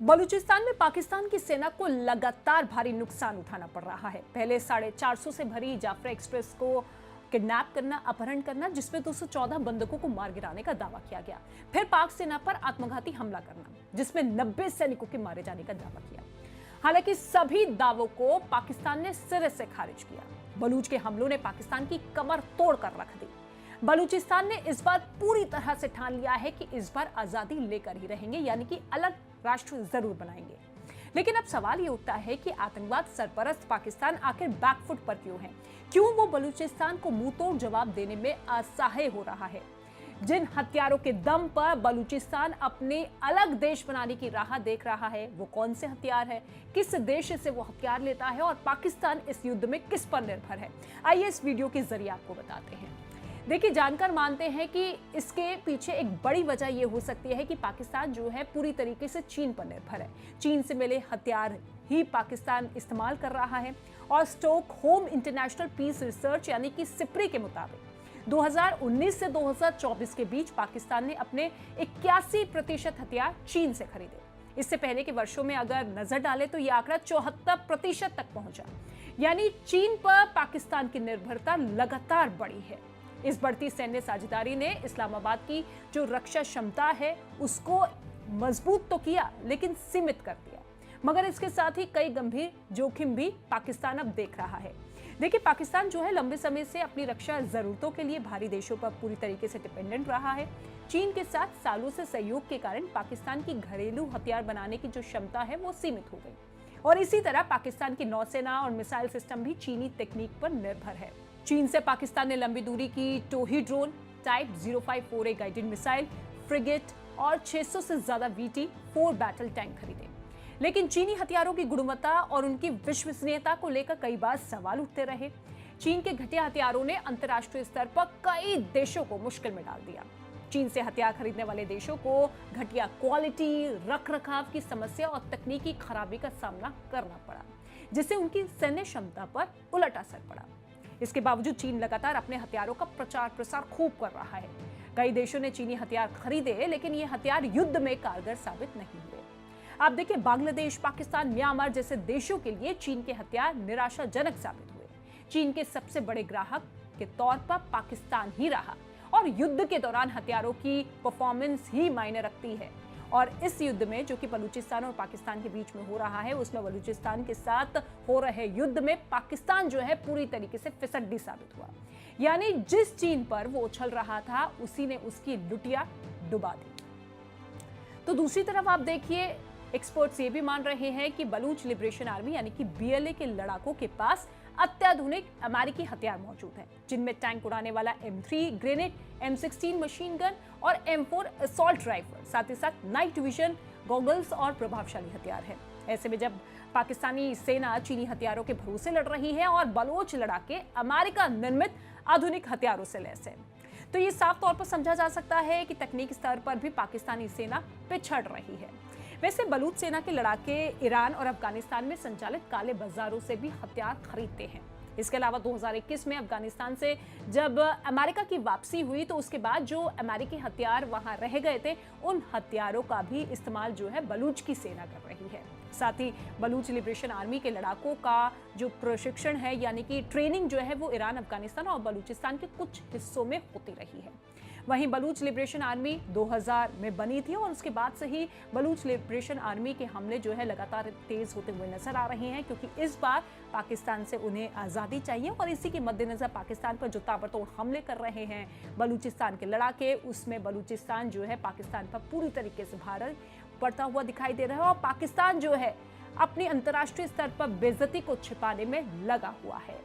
बलूचिस्तान में पाकिस्तान की सेना को लगातार भारी नुकसान उठाना पड़ रहा है। पहले 450 से भरी जाफरा एक्सप्रेस को किडनैप करना, अपहरण करना, जिसमें 214 बंधकों को मार गिराने का दावा किया गया। फिर पाक सेना पर आत्मघाती हमला करना, जिसमें 90 सैनिकों के मारे जाने का दावा किया। हालांकि सभी दावों को पाकिस्तान ने सिरे से खारिज किया। बलूच के हमलों ने पाकिस्तान की कमर तोड़कर रख दी। बलूचिस्तान ने इस बार पूरी तरह से ठान लिया है कि इस बार आजादी लेकर ही रहेंगे, यानी कि अलग राष्ट्र जरूर बनाएंगे। लेकिन अब सवाल ये उठता है कि आतंकवाद सरपरस्त पाकिस्तान आखिर बैकफुट पर क्यों है? क्यों वो बलूचिस्तान को मुंहतोड़ जवाब देने में असहाय हो रहा है? जिन हथियारों के दम पर बलूचिस्तान अपने अलग देश बनाने की राह देख रहा है, वो कौन से हथियार है? किस देश से वो हथियार लेता है और पाकिस्तान इस युद्ध में किस पर निर्भर है? आइए इस वीडियो के जरिए आपको बताते हैं। देखिए, जानकार मानते हैं कि इसके पीछे एक बड़ी वजह यह हो सकती है कि पाकिस्तान जो है पूरी तरीके से चीन पर निर्भर है। चीन से मिले हथियार ही पाकिस्तान इस्तेमाल कर रहा है। और स्टॉकहोम इंटरनेशनल पीस रिसर्च यानी कि सिप्री के मुताबिक 2019 से 2024 के बीच पाकिस्तान ने अपने 81% हथियार चीन से खरीदे। इससे पहले के वर्षों में अगर नजर डालें तो यह आंकड़ा 74% तक पहुंचा। यानी चीन पर पाकिस्तान की निर्भरता लगातार बढ़ी है। इस बढ़ती सैन्य साझेदारी ने इस्लामाबाद की जो रक्षा क्षमता है उसको मजबूत तो किया, लेकिन सीमित कर दिया। मगर इसके साथ ही कई गंभीर जोखिम भी पाकिस्तान अब देख रहा है। देखिए, पाकिस्तान जो है लंबे समय से अपनी रक्षा जरूरतों के लिए भारी देशों पर पूरी तरीके से डिपेंडेंट रहा है। चीन के साथ सालों से सहयोग के कारण पाकिस्तान की घरेलू हथियार बनाने की जो क्षमता है वो सीमित हो गई। और इसी तरह पाकिस्तान की नौसेना और मिसाइल सिस्टम भी चीनी तकनीक पर निर्भर है। चीन से पाकिस्तान ने लंबी दूरी की टोही drone, type 0548 guided missile, frigate और 600 से ज्यादा VT-4 बैटल टैंक खरीदे। लेकिन चीनी हथियारों की गुणवत्ता और उनकी विश्वसनीयता को लेकर कई बार सवाल उठते रहे। चीन के घटिया हथियारों ने अंतर्राष्ट्रीय स्तर पर कई देशों को मुश्किल में डाल दिया। चीन से हथियार खरीदने वाले देशों को घटिया क्वालिटी, रखरखाव की समस्या और तकनीकी खराबी का सामना करना पड़ा, जिससे उनकी सैन्य क्षमता पर उलट असर पड़ा। इसके बावजूद चीन लगातार अपने हथियारों का प्रचार प्रसार खूब कर रहा है। कई देशों ने चीनी हथियार खरीदे, लेकिन ये हथियार युद्ध में कारगर साबित नहीं हुए। आप देखिए, बांग्लादेश, पाकिस्तान, म्यांमार जैसे देशों के लिए चीन के हथियार निराशाजनक साबित हुए। चीन के सबसे बड़े ग्राहक के तौर पर पाकिस्तान ही रहा और युद्ध के दौरान हथियारों की परफॉर्मेंस ही मायने रखती है। और इस युद्ध में जो कि बलूचिस्तान और पाकिस्तान के बीच में हो रहा है, उसमें बलूचिस्तान के साथ हो रहे युद्ध में पाकिस्तान जो है पूरी तरीके से फिसड्डी साबित हुआ। यानी जिस चीन पर वो उछल रहा था, उसी ने उसकी लुटिया डुबा दी। तो दूसरी तरफ आप देखिए, एक्सपर्ट्स ये भी मान रहे हैं कि बलूच लिबरेशन आर्मी यानी कि BLA के लड़ाकों के पास अत्याधुनिक अमेरिकी हथियार मौजूद हैं, जिनमें टैंक उड़ाने वाला M3 grenade, M16 machine gun और M4 असॉल्ट राइफल, साथ ही साथ नाइट विजन गॉगल्स और प्रभावशाली हथियार हैं। ऐसे में जब पाकिस्तानी सेना चीनी हथियारों के भरोसे लड़ रही है और बलोच लड़ाके अमेरिका निर्मित आधुनिक हथियारों से लैस है, तो ये साफ तौर पर समझा जा सकता है कि तकनीक स्तर पर भी पाकिस्तानी सेना पिछड़ रही है। वैसे बलूच सेना के लड़ाके ईरान और अफगानिस्तान में संचालित काले बाजारों से भी हथियार खरीदते हैं। इसके अलावा 2021 में अफगानिस्तान से जब अमेरिका की वापसी हुई, तो उसके बाद जो अमेरिकी हथियार वहां रह गए थे, उन हथियारों का भी इस्तेमाल जो है बलूच की सेना कर रही है। साथ ही बलूच लिबरेशन आर्मी के लड़ाकों का जो प्रशिक्षण है, यानी कि ट्रेनिंग जो है, वो ईरान, अफगानिस्तान और बलूचिस्तान के कुछ हिस्सों में होती रही है। वहीं बलूच लिबरेशन आर्मी 2000 में बनी थी और उसके बाद से ही बलूच लिबरेशन आर्मी के हमले जो है लगातार तेज होते हुए नजर आ रहे हैं, क्योंकि इस बार पाकिस्तान से उन्हें आज़ादी चाहिए। और इसी के मद्देनजर पाकिस्तान पर जो ताबड़तोड़ हमले कर रहे हैं बलूचिस्तान के लड़ाके, उसमें बलूचिस्तान जो है पाकिस्तान पर पूरी तरीके से भारी पड़ता हुआ दिखाई दे रहा है। और पाकिस्तान जो है अपनी अंतर्राष्ट्रीय स्तर पर बेइज्जती को छिपाने में लगा हुआ है।